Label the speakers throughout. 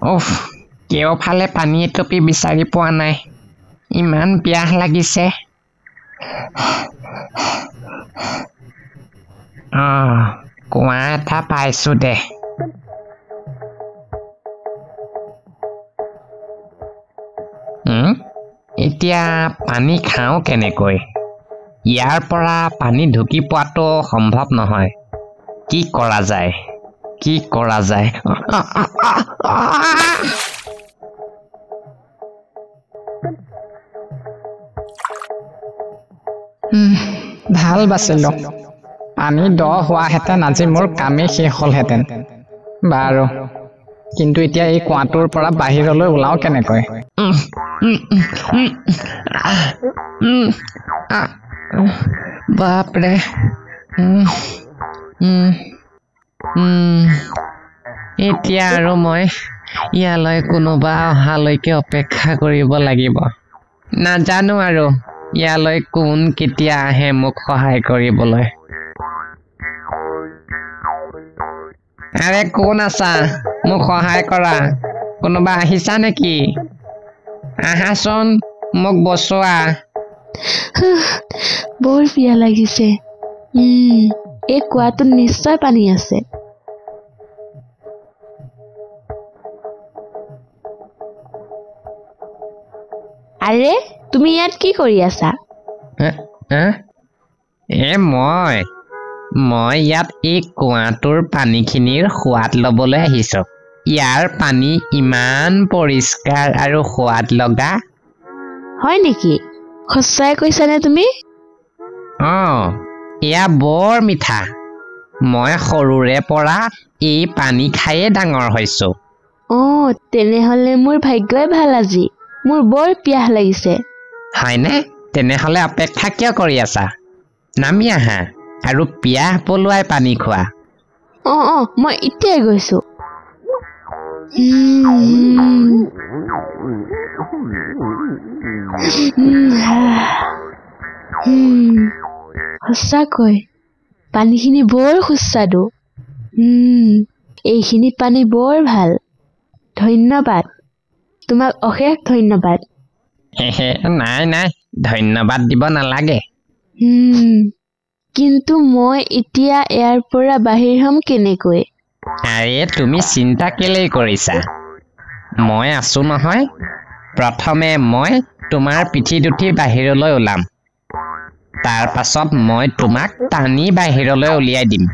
Speaker 1: উফ কেওফালে পানী এটপি বিচাৰি পোৱা নাই ইমান পিয়াহ লাগিছে কুঁৱা এটা পাইছো দে এতিয়া পানী খাওঁ কেনেকৈ ইয়াৰ পৰা পানী ঢুকি পোৱাটো সম্ভৱ নহয় কি কৰা যায়
Speaker 2: ভাল বাচিলো পানী দ হোৱাহেঁতেন আজি মোৰ কামেই শেষ হ'লহেঁতেন বাৰু কিন্তু এতিয়া এই কুঁৱাটোৰ পৰা বাহিৰলৈ ওলাও কেনেকৈ
Speaker 1: বাপৰে এতিয়া আৰু মই ইয়ালৈ কোনোবা অহালৈকে অপেক্ষা কৰিব লাগিব নাজানো আৰু ইয়ালৈ কোন কেতিয়া আহে মোক সহায় কৰিবলৈ আৰে কোন আছা মোক সহায় কৰা কোনোবা আহিছা নেকি আহাচোন মোক বচোৱা
Speaker 3: বৰ পিয়া লাগিছে এই কুঁৱাটোত নিশ্চয় পানী আছে আৰে তুমি ইয়াত কি কৰি আছা
Speaker 1: মই ইয়াত এই কুঁৱাটোৰ পানীখিনিৰ সোৱাদ ল'বলৈ আহিছো ইয়াৰ পানী ইমান পৰিষ্কাৰ আৰু সোৱাদ লগা
Speaker 3: হয় নেকি সঁচাই কৈছানে তুমি
Speaker 1: এয়া বৰ মিঠা মই সৰুৰে পৰা এই পানী খায়ে ডাঙৰ হৈছো
Speaker 3: তেনেহলে মোৰ ভাগ্যই ভাল আজি মোৰ বৰ পিয়াহ লাগিছে
Speaker 1: হয়নে তেনেহলে অপেক্ষা কিয় কৰি আছা নামি আহা আৰু পিয়াহ পলোৱাই পানী খোৱা
Speaker 3: মই এতিয়াই গৈছো সঁচাকৈ পানীখিনি বৰ সুস্বাদু এইখিনি পানী বৰ ভাল ধন্যবাদ তোমাক অশেষ ধন্যবাদ
Speaker 1: নাই ধন্যবাদ দিব নালাগে
Speaker 3: কিন্তু মই এতিয়া ইয়াৰ পৰা বাহিৰ হ'ম কেনেকৈ
Speaker 1: আৰে তুমি চিন্তা কেলেই কৰিছা মই আছো নহয় প্ৰথমে মই তোমাৰ পিঠিত উঠি বাহিৰলৈ ওলাম তাৰ পাছত মই তোমাক টানি বাহিৰলৈ উলিয়াই দিম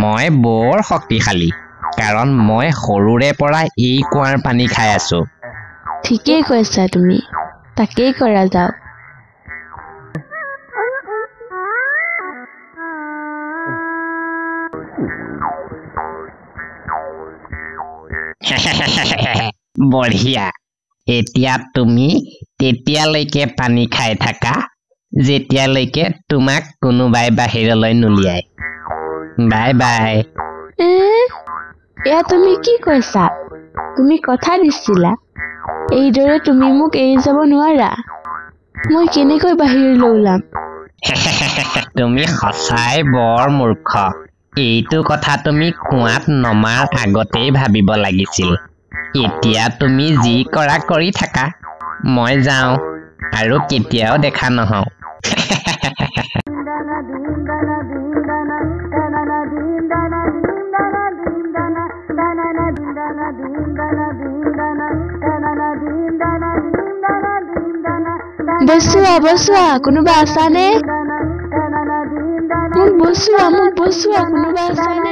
Speaker 1: মই বৰ শক্তিশালী কাৰণ মই সৰুৰে পৰা এই কুঁৱাৰ পানী খাই আছো
Speaker 3: ঠিকেই কৈছা তুমি তাকেই কৰা যাওক
Speaker 1: বঢ়িয়া এতিয়া তুমি তেতিয়ালৈকে পানী খাই থাকা যেতিয়ালৈকে তোমাক কোনোবাই বাহিৰলৈ নুলিয়াই বাই বাই
Speaker 3: এয়া তুমি কি কৈছা তুমি কথা দিছিলা এইদৰে তুমি মোক এৰি যাব নোৱাৰা মই কেনেকৈ বাহিৰলৈ ওলাম
Speaker 1: তুমি সঁচাই বৰ মূৰ্খ এইটো কথা তুমি কুঁৱাত নমাৰ আগতেই ভাবিব লাগিছিল এতিয়া তুমি যি কৰা কৰি থাকা মই যাওঁ আৰু কেতিয়াও দেখা নহওঁ
Speaker 3: বচোৱা কোনোবা আছানে মোক বচোৱা কোনোবা আছানে